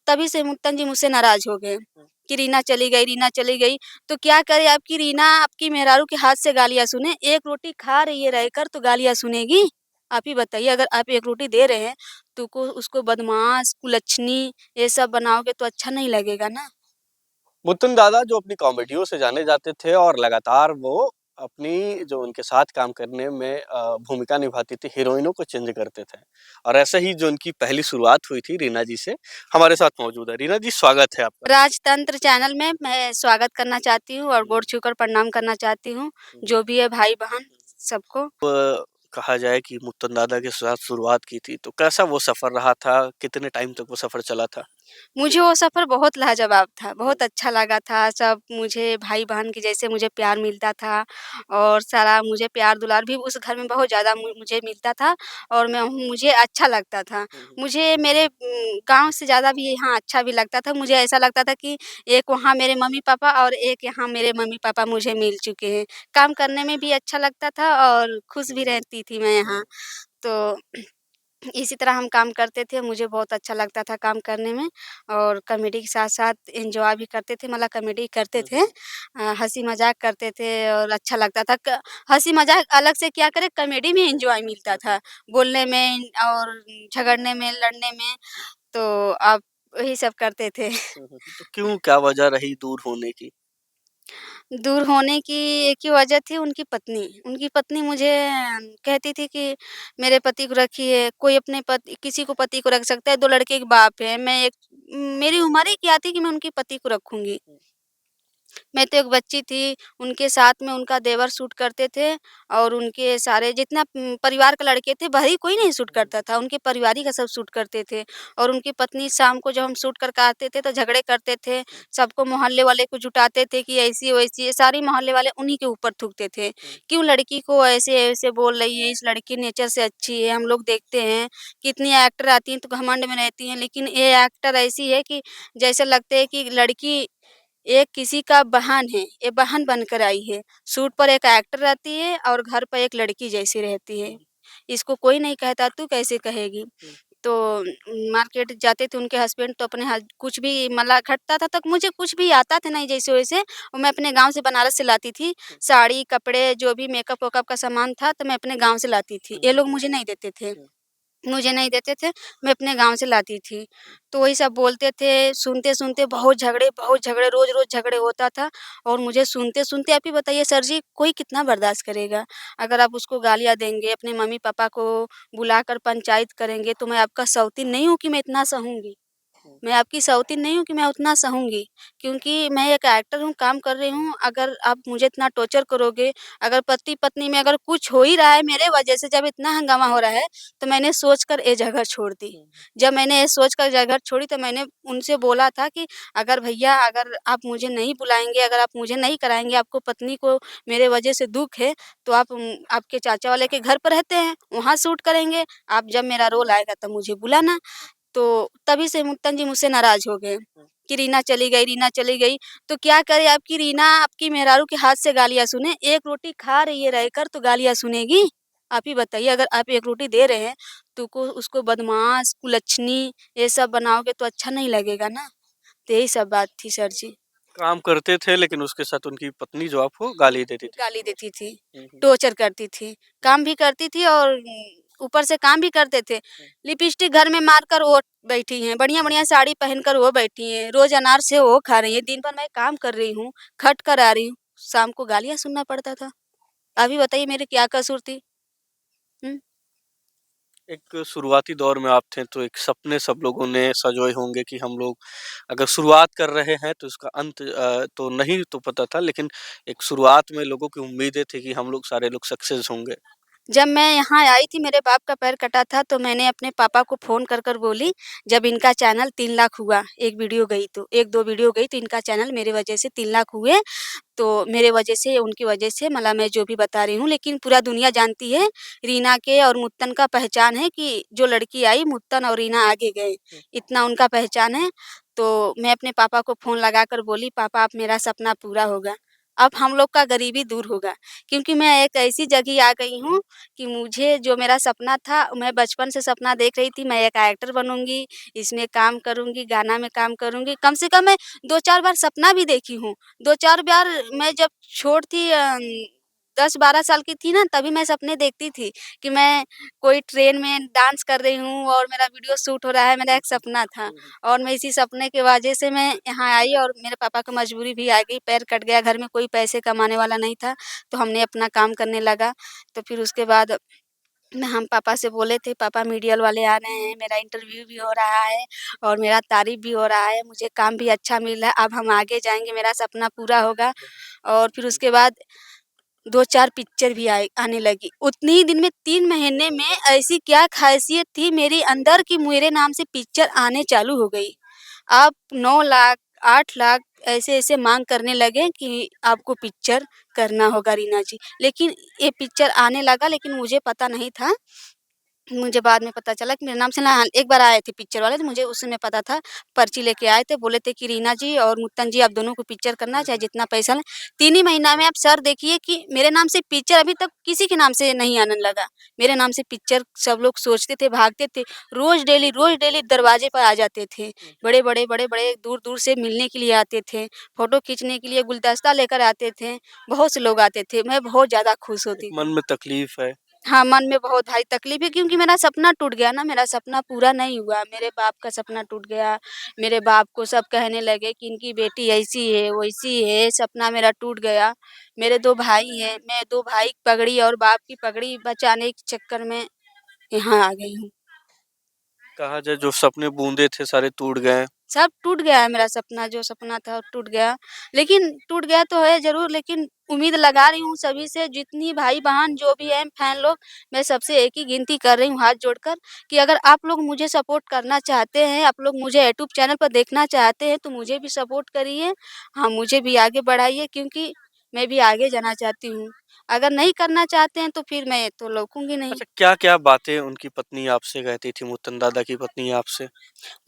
तभी से मुत्तन जी मुझसे नाराज़ हो गए कि रीना चली गई, रीना चली गई। तो क्या करे आपकी रीना आपकी मेहरारू के हाथ से गालियाँ सुने? एक रोटी खा रही है रहकर तो गालियाँ सुनेगी? आप ही बताइए, अगर आप एक रोटी दे रहे हैं तो को उसको बदमाश, कुलच्छनी ये सब बनाओगे तो अच्छा नहीं लगेगा ना। मुत्तन दादा जो अपनी कॉमेडियों से जाने जाते थे और लगातार वो अपनी जो उनके साथ काम करने में भूमिका निभाती थी, हीरोइनों को चेंज करते थे। और ऐसे ही जो उनकी पहली शुरुआत हुई थी रीना जी से, हमारे साथ मौजूद है। रीना जी, स्वागत है आपका। राजतंत्र चैनल में मैं स्वागत करना चाहती हूँ और गोड़ छूकर प्रणाम करना चाहती हूँ, जो भी है भाई-बहन सबको। कहा जाए कि मुत्तन दादा के साथ शुरुआत की थी, तो कैसा वो सफ़र रहा था? कितने टाइम तक वो सफ़र चला था? मुझे वो सफ़र बहुत लाजवाब था, बहुत अच्छा लगा था। सब मुझे भाई-बहन के जैसे मुझे प्यार मिलता था और सारा मुझे प्यार-दुलार भी उस घर में बहुत ज़्यादा मुझे मिलता था और मुझे अच्छा लगता था। मुझे मेरे गाँव से ज़्यादा भी यहाँ अच्छा भी लगता था। मुझे ऐसा लगता था कि एक वहाँ मेरे मम्मी-पापा और एक यहाँ मेरे मम्मी-पापा मुझे मिल चुके हैं। काम करने में भी अच्छा लगता था और खुश भी रहती थी मैं यहाँ। तो इसी तरह हम काम करते थे, मुझे बहुत अच्छा लगता था काम करने में और कॉमेडी के साथ-साथ एन्जॉय भी करते थे, मतलब कॉमेडी करते थे। हँसी-मज़ाक करते थे और अच्छा लगता था। हँसी-मज़ाक अलग से क्या करें, कॉमेडी में एन्जॉय मिलता था, बोलने में और झगड़ने में, लड़ने में, तो आप वही सब करते थे। तो क्यों, क्या वजह रही दूर होने की? दूर होने की एक ही वजह थी, उनकी पत्नी। उनकी पत्नी मुझे कहती थी कि मेरे पति को रखिए, कोई अपने पति किसी को पति को रख सकता है, 2 लड़के के बाप हैं। मेरी उम्र ही क्या थी कि मैं उनके पति को रखूँगी। मैं तो एक बच्ची थी, उनके साथ में उनका देवर शूट करते थे और उनके सारे जितना परिवार के लड़के थे, बाहरी कोई नहीं शूट करता था, उनके परिवार ही का सब शूट करते थे और उनकी पत्नी शाम को जब हम शूट करके आते थे, तो झगड़े करते थे, सबको मोहल्ले वाले को जुटाते थे कि ऐसी-वैसी है, सारे मोहल्ले वाले उन्हीं के ऊपर थूकते थे। क्यों लड़की को ऐसे-ऐसे बोल रही है, इस लड़की नेचर से अच्छी है, हम लोग देखते हैं, कितनी एक्टर आती हैं तो घमंड में रहती हैं, लेकिन ये एक्टर ऐसी है कि जैसे लगता है कि लड़की एक किसी का बहन है, ये बहन बनकर आई है। शूट पर एक एक्टर रहती है और घर पर एक लड़की जैसी रहती है। इसको कोई नहीं कहता, तू कैसे कहेगी? तो मार्केट जाते थे उनके हस्बैंड तो अपने कुछ भी मतलब घटता था तो मुझे कुछ भी आता था नहीं जैसे-वैसे और मैं अपने गाँव से बनारस से लाती थी। साड़ी, कपड़े जो भी मेकअप-वेकअप का सामान था तो मैं अपने गाँव से लाती थी। ये लोग मुझे नहीं देते थे। मुझे नहीं देते थे, मैं अपने गाँव से लाती थी। तो वही सब बोलते थे, सुनते-सुनते बहुत झगड़े, रोज़-रोज़ झगड़े होता था और मुझे सुनते-सुनते आप ही बताइए सर जी, कोई कितना बर्दाश्त करेगा? अगर आप उसको गालियाँ देंगे, अपने मम्मी-पापा को बुलाकर पंचायत करेंगे, तो मैं आपका सौतीन नहीं हूँ कि मैं इतना सहूँगी। मैं आपकी सौतीन नहीं हूँ कि मैं उतना सहूँगी, क्योंकि मैं एक एक्टर हूँ, काम कर रही हूँ। अगर आप मुझे इतना टॉर्चर करोगे, अगर पति-पत्नी में अगर कुछ हो ही रहा है मेरे वजह से जब इतना हंगामा हो रहा है, तो मैंने सोचकर ये जगह छोड़ दी। जब मैंने ये सोचकर जगह छोड़ी तो मैंने उनसे बोला था कि अगर भैया अगर आप मुझे नहीं बुलाएँगे, अगर आप मुझे नहीं कराएँगे, आपको पत्नी को मेरे वजह से दुःख है, तो आप आपके चाचा वाले के घर पर रहते हैं, वहाँ शूट करेंगे। आप जब मेरा रोल आएगा तब मुझे बुलाना। तो तभी से मुत्तन जी मुझसे नाराज़ हो गए कि रीना चली गई, रीना चली गई। तो क्या करे आपकी रीना आपकी मेहरारू के हाथ से गालियाँ सुने? एक रोटी खा रही है रहकर तो गालियाँ सुनेगी? आप ही बताइए, अगर आप एक रोटी दे रहे हैं तो को उसको बदमाश, कुलच्छनी ये सब बनाओगे तो अच्छा नहीं लगेगा ना। तो यही सब बात थी सर जी। काम करते थे लेकिन उसके साथ उनकी पत्नी जो आपको गाली देती थी। गाली देती थी, हुँ, हुँ। टॉर्चर करती थी, काम भी करती थी और ऊपर से काम भी करते थे। लिपस्टिक घर में मारकर वो बैठी हैं, बढ़िया-बढ़िया साड़ी पहनकर वो बैठी हैं, रोज़ अनार सेव वो खा रही हैं, दिन भर मैं काम कर रही हूँ, खट कर आ रही हूँ, शाम को गालियाँ सुनना पड़ता था। आप ही बताइए मेरी क्या कसूर थी? हुँ? एक शुरुआती दौर में आप थे तो एक सपने सब लोगों ने सँजोए होंगे कि हम लोग अगर शुरुआत कर रहे हैं तो इसका अंत तो नहीं तो पता था, लेकिन एक शुरुआत में लोगों की उम्मीदें थी कि हम लोग सारे लोग सक्सेस होंगे। जब मैं यहाँ आई थी मेरे बाप का पैर कटा था तो मैंने अपने पापा को फ़ोन कर कर बोली जब इनका चैनल 3 लाख हुआ, 1 वीडियो गई तो 1-2 वीडियो गई तो इनका चैनल मेरे वजह से 3 लाख हुए, तो मेरे वजह से उनकी वजह से मतलब मैं जो भी बता रही हूँ लेकिन पूरा दुनिया जानती है, रीना के और मुत्तन का पहचान है कि जो लड़की आई मुत्तन और रीना आगे गए, इतना उनका पहचान है। तो मैं अपने पापा को फ़ोन लगाकर बोली पापा अब मेरा सपना पूरा होगा। अब हम लोग का गरीबी दूर होगा। क्योंकि मैं एक ऐसी जगह आ गई हूँ कि मुझे जो मेरा सपना था, मैं बचपन से सपना देख रही थी, मैं एक एक्टर बनूँगी, इसमें काम करूँगी, गाना में काम करूँगी। कम से कम मैं 2-4 बार सपना भी देखी हूँ। 2-4 बार मैं जब छोट थी 10-12 साल की थी ना, तभी मैं सपने देखती थी कि मैं कोई ट्रेन में डांस कर रही हूँ और मेरा वीडियो शूट हो रहा है, मेरा एक सपना था। और मैं इसी सपने की वजह से मैं यहाँ आई और मेरे पापा को मजबूरी भी आ गई, पैर कट गया, घर में कोई पैसे कमाने वाला नहीं था, तो हमने अपना काम करने लगा। तो फिर उसके बाद हम पापा से बोले थे, पापा मीडियल वाले आ रहे हैं, मेरा इंटरव्यू भी हो रहा है और मेरा तारीफ़ भी हो रहा है, मुझे काम भी अच्छा मिल रहा है, अब हम आगे जाएँगे, मेरा सपना पूरा होगा। और फिर उसके बाद 2-4 पिक्चर भी आने लगी। उतने ही दिन में 3 महीने में ऐसी क्या ख़ासियत थी मेरे अंदर कि मेरे नाम से पिक्चर आने चालू हो गई। आप 9 लाख, 8 लाख ऐसे-ऐसे माँग करने लगे कि आपको पिक्चर करना होगा रीना जी। लेकिन ये पिक्चर आने लगा लेकिन मुझे पता नहीं था। मुझे बाद में पता चला कि मेरे नाम से ना एक बार आए थे पिक्चर वाले तो मुझे उस समय पता था, पर्ची लेके आए थे, बोले थे कि रीना जी और मुत्तन जी आप दोनों को पिक्चर करना चाहे जितना पैसा लें। 3 ही महीना में आप सर देखिए कि मेरे नाम से पिक्चर अभी तक किसी के नाम से नहीं आने लगा। मेरे नाम से पिक्चर सब लोग सोचते थे, भागते थे, रोज़ डेली दरवाजे पर आ जाते थे। बड़े-बड़े, बड़े-बड़े दूर-दूर से मिलने के लिए आते थे, फ़ोटो खींचने के लिए गुलदस्ता लेकर आते थे, बहुत से लोग आते थे, मैं बहुत ज़्यादा खुश एक होती मन थी। में तकलीफ़ है। हाँ, मन में बहुत भारी तकलीफ़ है क्योंकि मेरा सपना टूट गया ना, मेरा सपना पूरा नहीं हुआ। मेरे बाप का सपना टूट गया। मेरे बाप को सब कहने लगे कि इनकी बेटी ऐसी है, वैसी है, सपना मेरा टूट गया। मेरे 2 भाई हैं, मैं 2 भाई की पगड़ी और बाप की पगड़ी बचाने के चक्कर में यहाँ आ गई हूँ। कहा जाए जो सपने बूँदे थे सारे टूट गए। सब टूट गया है मेरा सपना, जो सपना था वो टूट गया। लेकिन टूट गया तो है ज़रूर लेकिन उम्मीद लगा रही हूँ सभी से जितनी भाई-बहन जो भी हैं फैन लोग, मैं सबसे एक ही गिनती कर रही हूँ हाथ जोड़कर कि अगर आप लोग मुझे सपोर्ट करना चाहते हैं, आप लोग मुझे यूट्यूब चैनल पर देखना चाहते हैं तो मुझे भी सपोर्ट करिए। हाँ, मुझे भी आगे बढ़ाइए क्योंकि मैं भी आगे जाना चाहती हूँ। अगर नहीं करना चाहते हैं तो फिर मैं तो लौकूँगी नहीं। अच्छा क्या-क्या बातें उनकी पत्नी आपसे कहती थी, मुत्तन दादा की पत्नी आपसे?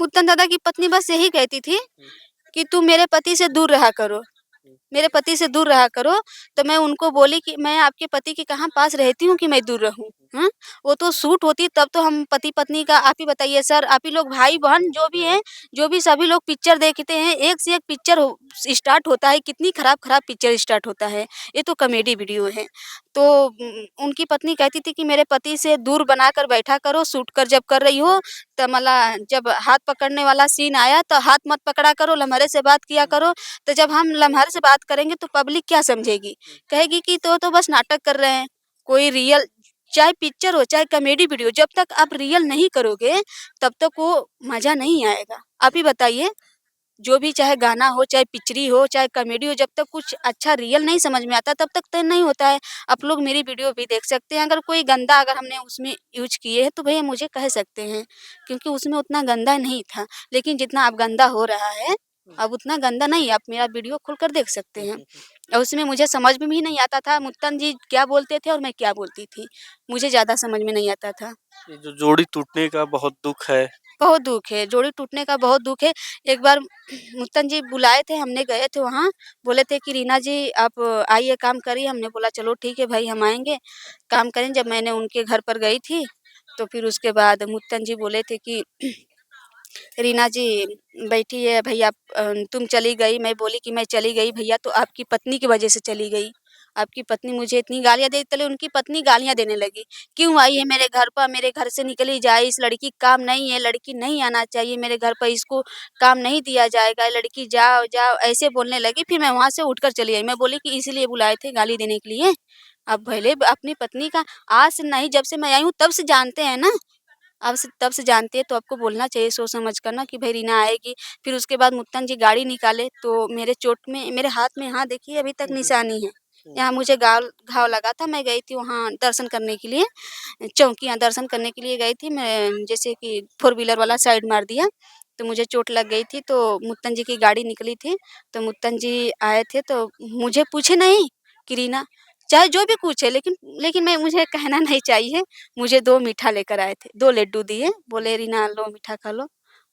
पुत्तन दादा की पत्नी बस यही कहती थी हुँ, कि तुम मेरे पति से दूर रहा करो। हुँ, मेरे पति से दूर रहा करो, तो मैं उनको बोली कि मैं आपके पति के कहाँ पास रहती हूँ कि मैं दूर रहूँ, हाँ? वो तो शूट होती तब तो हम पति-पत्नी का आप ही बताइए सर, आप ही लोग भाई-बहन जो भी हैं, जो भी सभी लोग पिक्चर देखते हैं, एक से एक पिक्चर हो स्टार्ट होता है, कितनी खराब-खराब पिक्चर स्टार्ट होता है, ये तो कॉमेडी वीडियो है। तो उनकी पत्नी कहती थी कि मेरे पति से दूर बनाकर बैठा करो, शूट कर जब कर रही हो, तो जब हाथ पकड़ने वाला सीन आया, तो हाथ मत पकड़ा करो, लम्हेरे से बात किया करो तो जब हम लम्हार से बात करेंगे तो पब्लिक क्या समझेगी? कहेगी कि तो बस नाटक कर रहे हैं। कोई रियल चाहे पिक्चर हो, चाहे कॉमेडी वीडियो, जब तक आप रियल नहीं करोगे, तब तक वो मज़ा नहीं आएगा। आप ही बताइए, जो भी चाहे गाना हो, चाहे पिक्चरी हो, चाहे कॉमेडी हो, जब तक कुछ अच्छा रियल नहीं समझ में आता, तब तक तो नहीं होता है। आप लोग मेरी वीडियो भी देख सकते हैं, अगर कोई गंदा अगर हमने उसमें यूज़ किए हैं, तो भैया मुझे कह सकते हैं, क्योंकि उसमें उतना गंदा नहीं था। लेकिन जितना अब गंदा हो रहा है, अब उतना गंदा नहीं, आप मेरा वीडियो खोलकर देख सकते हुँ, हैं। हुँ, हुँ। और उसमें मुझे समझ में भी नहीं आता था, मुत्तन जी क्या बोलते थे और मैं क्या बोलती थी, मुझे ज़्यादा समझ में नहीं आता था। ये जो जोड़ी टूटने का बहुत दुःख है। बहुत दुःख है, जोड़ी टूटने का बहुत दुःख है। एक बार मुत्तन जी बुलाए थे, हमने गए थे वहाँ, बोले थे कि रीना जी आप आइए काम करिए, हमने बोला चलो ठीक है भाई हम आएँगे, काम करें। जब मैंने उनके घर पर गई थी, तो फिर उसके बाद मुत्तन जी बोले थे कि रीना जी बैठिए भैया तुम चली गई, मैं बोली कि मैं चली गई भैया तो आपकी पत्नी की वजह से चली गई। आपकी पत्नी मुझे इतनी गालियाँ दे चले उनकी पत्नी गालियाँ देने लगी। क्यों आई है मेरे घर पर? मेरे घर से निकली जाए, इस लड़की का काम नहीं है, लड़की नहीं आना चाहिए मेरे घर पर, इसको काम नहीं दिया जाएगा, लड़की जाओ, जाओ ऐसे बोलने लगी। फिर मैं वहाँ से उठकर चली आई। मैं बोली कि इसीलिए बुलाए थे गाली देने के लिए? आप भले अपनी पत्नी का आज से नहीं जब से मैं आई हूँ तब से जानते हैं ना। अब से तब से जानती है तो आपको बोलना चाहिए सोच समझ कर ना कि भई रीना आएगी। फिर उसके बाद मुत्तन जी गाड़ी निकाले तो मेरे चोट में मेरे हाथ में यहाँ देखिए अभी तक हुँ, हुँ, निशानी है। हुँ। यहाँ मुझे गाल घाव लगा था, मैं गई थी वहाँ दर्शन करने के लिए, चौकियाँ दर्शन करने के लिए गई थी मैं जैसे कि फ़ोर व्हीलर वाला साइड मार दिया, तो मुझे चोट लग गई थी तो मुत्तन जी की गाड़ी निकली थी, तो मुत्तन जी आए थे तो मुझे पूछे नहीं कि रीना चाहे जो भी पूछे लेकिन मैं मुझे कहना नहीं चाहिए मुझे 2 मीठा लेकर आए थे, 2 लड्डू दिए, बोले रीना लो मीठा खा लो।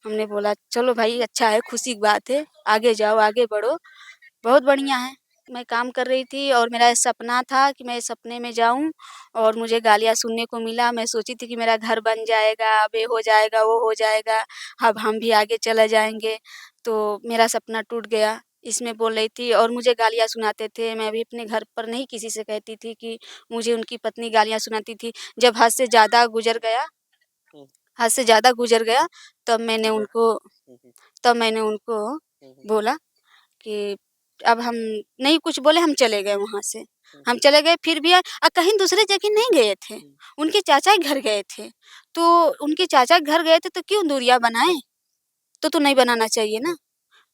हमने बोला चलो भाई अच्छा है, खुशी की बात है, आगे जाओ, आगे बढ़ो, बहुत बढ़िया है। मैं काम कर रही थी और मेरा सपना था कि मैं सपने में जाऊँ और मुझे गालियाँ सुनने को मिला। मैं सोची थी कि मेरा घर बन जाएगा, अब ये हो जाएगा, वो हो जाएगा, अब हम भी आगे चले जाएँगे। तो मेरा सपना टूट गया। इसमें बोल रही थी और मुझे गालियाँ सुनाते थे। मैं भी अपने घर पर नहीं किसी से कहती थी कि मुझे उनकी पत्नी गालियाँ सुनाती थी। जब हुँ, हद से ज़्यादा गुज़र गया, तब मैंने ब उनको हुँ, हुँ, तब मैंने उनको हुँ, हुँ, बोला कि अब हम नहीं कुछ बोले, हम चले गए वहाँ से। हुँ, हम चले गए फिर भी कहीं दूसरे जगह नहीं गए थे, हुँ, उनके चाचा के घर गए थे। तो उनके चाचा के घर गए थे तो क्यों दूरियाँ बनाएँ? तो नहीं बनाना चाहिए ना।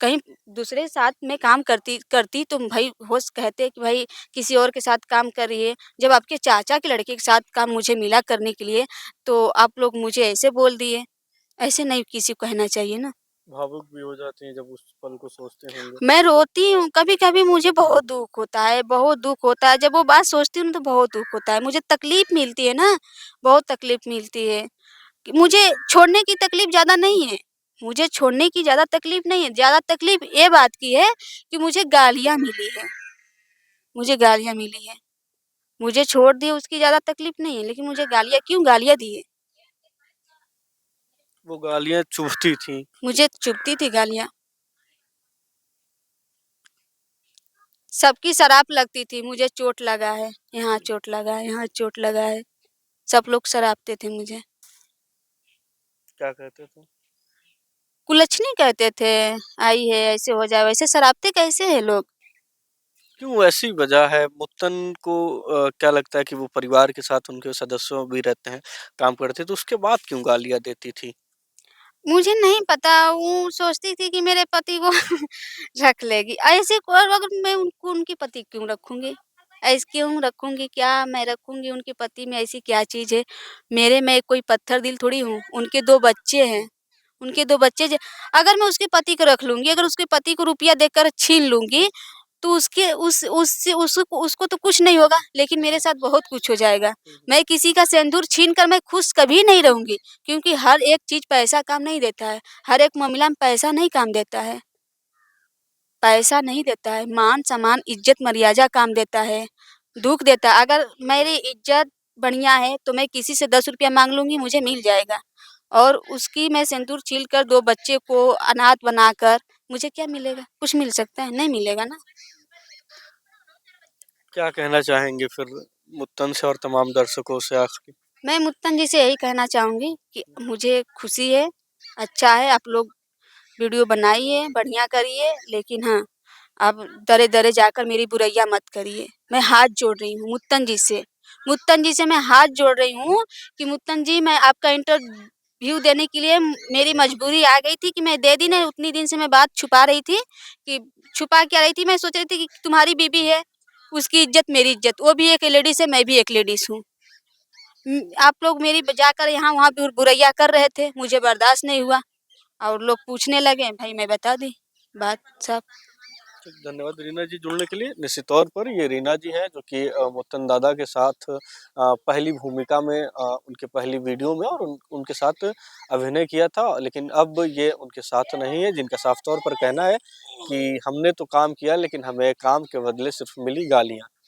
कहीं दूसरे साथ में काम करती करती तो भई होश कहते कि भई किसी और के साथ काम कर रही है। जब आपके चाचा के लड़के के साथ काम मुझे मिला करने के लिए, तो आप लोग मुझे ऐसे बोल दिए। ऐसे नहीं किसी को कहना चाहिए ना। भावुक भी हो जाती हैं जब उस पल को सोचते होंगे। मैं रोती हूँ, कभी-कभी मुझे बहुत दुःख होता है, बहुत दुःख होता है। जब वो बात सोचती हूँ ना तो बहुत दुःख होता है। मुझे तकलीफ़ मिलती है ना, बहुत तकलीफ़ मिलती है। कि मुझे छोड़ने की तकलीफ़ ज़्यादा नहीं है, मुझे छोड़ने की ज़्यादा तकलीफ़ नहीं है, ज़्यादा तकलीफ़ ये बात की है कि मुझे गालियाँ मिली हैं, मुझे गालियाँ मिली हैं। मुझे छोड़ दिए उसकी ज़्यादा तकलीफ़ नहीं है, लेकिन मुझे गालियाँ क्यों गालियाँ दिए? वो गालियाँ चुभती थीं। मुझे चुभती थी गालियाँ। सबकी शराब लगती थी, मुझे चोट लगा है, यहाँ चोट लगा है, यहाँ चोट लगा है। सब लोग सराहते थे मुझे। क्या कहते थे? कुलच्छनी कहते थे, आई है, ऐसे हो जाए, वैसे सराहते कैसे हैं लोग? क्यों ऐसी वजह है? मुत्तन को क्या लगता है कि वो परिवार के साथ उनके सदस्यों भी रहते हैं, काम करते हैं, तो उसके बाद क्यों गालियाँ देती थी? मुझे नहीं पता, वो सोचती थी कि मेरे पति को रख लेगी। ऐसे को और अगर मैं उनको उनके पति क्यों रखूँगी? ऐसे क्यों रखूँगी? क्या मैं रखूँगी उनके पति में ऐसी क्या चीज़ है? मेरे में कोई पत्थर दिल थोड़ी हूँ, उनके 2 बच्चे हैं। उनके 2 बच्चे ज अगर मैं उसके पति को रख लूँगी, अगर उसके पति को रुपया देकर छीन लूँगी, तो उसके उससे उसको उसको तो कुछ नहीं होगा, लेकिन मेरे साथ बहुत कुछ हो जाएगा। हुँ, हुँ। मैं किसी का सिंदूर छीन कर मैं खुश कभी नहीं रहूँगी, क्योंकि हर एक चीज़ पैसा काम नहीं देता है। हर एक मामला में पैसा नहीं काम देता है। पैसा नहीं देता है, मान-सम्मान, इज़्ज़त, मर्यादा काम देता है, दुःख देता है। अगर मेरी इज़्ज़त बढ़िया है, तो मैं किसी से 10 रुपया माँग लूँगी, मुझे मिल जाएगा और उसकी मैं सिंदूर छील कर 2 बच्चे को अनाथ बनाकर मुझे क्या मिलेगा? कुछ मिल सकता है? नहीं मिलेगा ना। क्या कहना चाहेंगे फिर मुत्तन से और तमाम दर्शकों से आखिरी? मैं मुत्तन जी से यही कहना चाहूँगी कि मुझे खुशी है, अच्छा है, आप लोग वीडियो बनाइए, बढ़िया करिए, लेकिन हाँ, आप दरे-दरे जाकर मेरी बुराइयाँ मत करिए। मैं हाथ जोड़ रही हूँ मुत्तन जी से। मुत्तन जी से मैं हाथ जोड़ रही हूँ कि मुत्तन जी मैं आपका इंटरव्यू देने के लिए मेरी मजबूरी आ गई थी कि मैं दे दी नहीं, उतनी दिन से मैं बात छुपा रही थी कि छुपा क्या रही थी, मैं सोच रही थी कि तुम्हारी बीवी है, उसकी इज़्ज़त मेरी इज़्ज़त। वो भी एक लेडीज़ है, मैं भी एक लेडीज़ हूँ। आप लोग मेरी जाकर यहाँ-वहाँ बुराइयाँ कर रहे थे, मुझे बर्दाश्त नहीं हुआ और लोग पूछने लगे, भई मैं बता दी बात साफ। ठीक, धन्यवाद रीना जी जुड़ने के लिए। निश्चित तौर पर ये रीना जी हैं जो कि मुत्तन दादा के साथ पहली भूमिका में उनके पहली वीडियो में और उनके साथ अभिनय किया था, लेकिन अब ये उनके साथ नहीं है, जिनका साफ तौर पर कहना है कि हमने तो काम किया लेकिन हमें काम के बदले सिर्फ़ मिली गालियाँ।